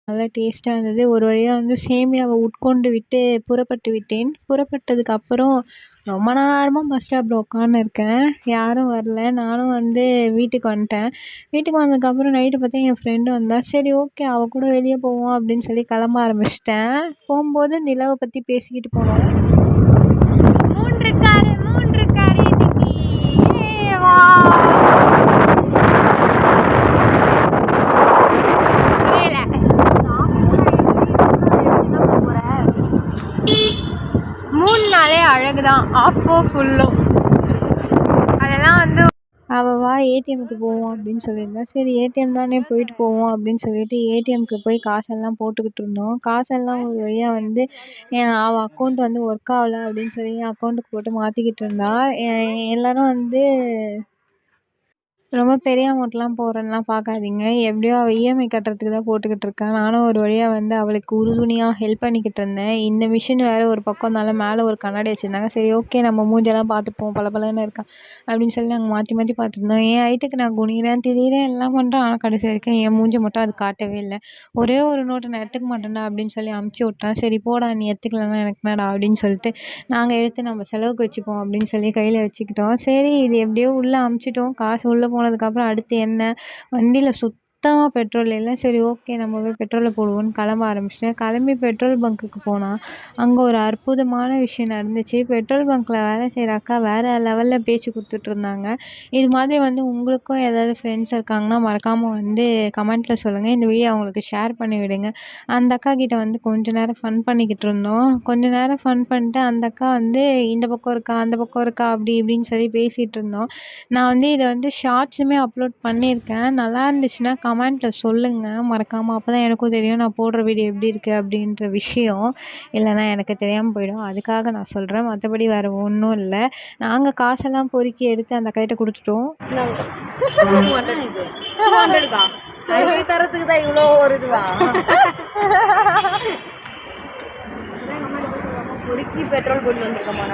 நல்லா டேஸ்ட்டாக இருந்தது. ஒரு வழியாக வந்து சேமியாவை உட்கொண்டு விட்டு புறப்பட்டு விட்டேன். புறப்பட்டதுக்கு அப்புறம் ரொம்ப நேரமாக பஸ் ஸ்டாப்பில் உட்காந்துருக்கேன். யாரும் வரல. நானும் வந்து வீட்டுக்கு வந்துட்டேன். வீட்டுக்கு வந்ததுக்கப்புறம் நைட்டு பார்த்தா என் ஃப்ரெண்டு வந்தா. சரி ஓகே அவள் கூட வெளியே போவோம் அப்படின்னு சொல்லி கிளம்ப ஆரம்பிச்சிட்டேன். போகும்போது நிலவை பற்றி பேசிக்கிட்டு போனோம். 3 காரு இன்னைக்கு. வா நாளே அழகுதான். ஆஃபோ ஃபுல்லோ அதெல்லாம் வந்து அவள் வா ஏடிஎம்க்கு போவோம் அப்படின்னு சொல்லியிருந்தா. சரி ஏடிஎம் தானே போயிட்டு போவோம் அப்படின்னு சொல்லிட்டு ஏடிஎம்க்கு போய் காசெல்லாம் போட்டுக்கிட்டு இருந்தோம். காசெல்லாம் ஒரு வழியாக வந்து அவள் அக்கௌண்ட் வந்து ஒர்க் ஆகலை அப்படின்னு சொல்லி என் அக்கௌண்ட்டுக்கு போட்டு மாற்றிக்கிட்டு இருந்தா. எல்லாரும் வந்து ரொம்ப பெரிய அமௌண்ட்லாம் போடுறேன்லாம் பார்க்காதீங்க. எப்படியோ அவள் இஎம்ஐ கட்டுறதுக்கு தான் போட்டுக்கிட்டு இருக்கா. நானும் ஒரு வழியாக வந்து அவளுக்கு உறுதுணையாக ஹெல்ப் பண்ணிக்கிட்டு இருந்தேன். இந்த மிஷின் வேறு ஒரு பக்கம் இருந்தாலும் மேலே ஒரு கண்ணாடி வச்சுருந்தாங்க. சரி ஓகே நம்ம மூஞ்செல்லாம் பார்த்துப்போம் பளபளன்னு இருக்கா அப்படின்னு சொல்லி நாங்கள் மாற்றி மாற்றி பார்த்துருந்தோம். என் ஹைட்டுக்கு நான் குனிகிறேன் திரியிறேன் எல்லாம் பண்ணுறேன். ஆனால் கடைசி வரைக்கும் என் மூஞ்சி மட்டும் அது காட்டவே இல்லை. ஒரே ஒரு நோட்டு நான் எடுத்துக்க மாட்டேன்டா அப்படின்னு சொல்லி அமுச்சு விட்டேன். சரி போடா நீ எடுத்துக்கலன்னா எனக்கு என்னடா அப்படின்னு சொல்லிட்டு நாங்கள் எடுத்து நம்ம செலவுக்கு வச்சுப்போம் அப்படின்னு சொல்லி கையில் வச்சுக்கிட்டோம். சரி இது எப்படியோ உள்ளே அமுச்சிட்டோம். காசு உள்ளே போனதுக்கப்புறம் அடுத்து என்ன வண்டியில் சுத்தமாக பெட்ரோல் இல்லை. சரி ஓகே நம்ம போய் பெட்ரோலை போடுவோன்னு கிளம்ப ஆரம்பிச்சிட்டேன். கிளம்பி பெட்ரோல் பங்க்குக்கு போனால் அங்கே ஒரு அற்புதமான விஷயம் நடந்துச்சு. பெட்ரோல் பங்க்கில் வேலை செய்கிற அக்கா வேறு லெவலில் பேச்சு கொடுத்துட்டு இருந்தாங்க. இது மாதிரி வந்து உங்களுக்கும் ஏதாவது ஃப்ரெண்ட்ஸ் இருக்காங்கன்னா மறக்காமல் வந்து கமெண்ட்டில் சொல்லுங்கள். இந்த வீடியோ அவங்களுக்கு ஷேர் பண்ணி விடுங்க. அந்த அக்கா கிட்ட வந்து கொஞ்ச நேரம் ஃபன் பண்ணிக்கிட்டு இருந்தோம். கொஞ்ச நேரம் ஃபன் பண்ணிட்டு அந்த அக்கா வந்து இந்த பக்கம் இருக்கா அந்த பக்கம் இருக்கா அப்படி இப்படின்னு சொல்லி பேசிகிட்டு இருந்தோம். நான் வந்து இதை வந்து ஷார்ட்ஸுமே அப்லோட் பண்ணியிருக்கேன். நல்லா இருந்துச்சுன்னா கமெண்ட்டில் சொல்லுங்கள் மறக்காமல். அப்போ தான் எனக்கும் தெரியும் நான் போடுற வீடியோ எப்படி இருக்குது அப்படின்ற விஷயம். இல்லைனா எனக்கு தெரியாமல் போயிடும். அதுக்காக நான் சொல்கிறேன். மற்றபடி வேறு ஒன்றும் இல்லை. நாங்கள் காசெல்லாம் பொறுக்கி எடுத்து அந்த கைட்ட கொடுத்துட்டோம். தரத்துக்கு தான் இவ்வளோ ஒரு இதுவா பொறுக்கி பெட்ரோல் போட்டு வந்துருக்கோமா.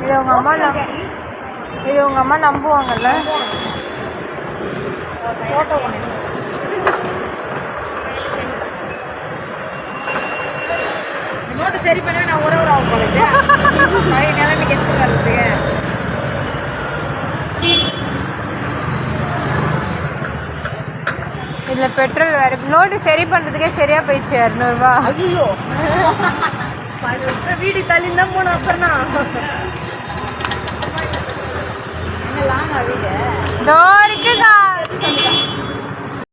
இது உங்கள் அம்மா நம்புவாங்கல்ல. ஃபோட்டோ நோட்டு சரி பண்ணவே நான் ஒரு ஆகும் போலது பழைய நிலைமைக்கு எடுத்து வர்றதுக்கு. இதில் பெட்ரோல் வேறு நோட்டு சரி பண்ணுறதுக்கே சரியாக போயிடுச்சு 200 ரூபா. ஐயோ வீடு தள்ளின்னு தான் போனோம். அப்புறம்னா இதோ இருக்குக்கா.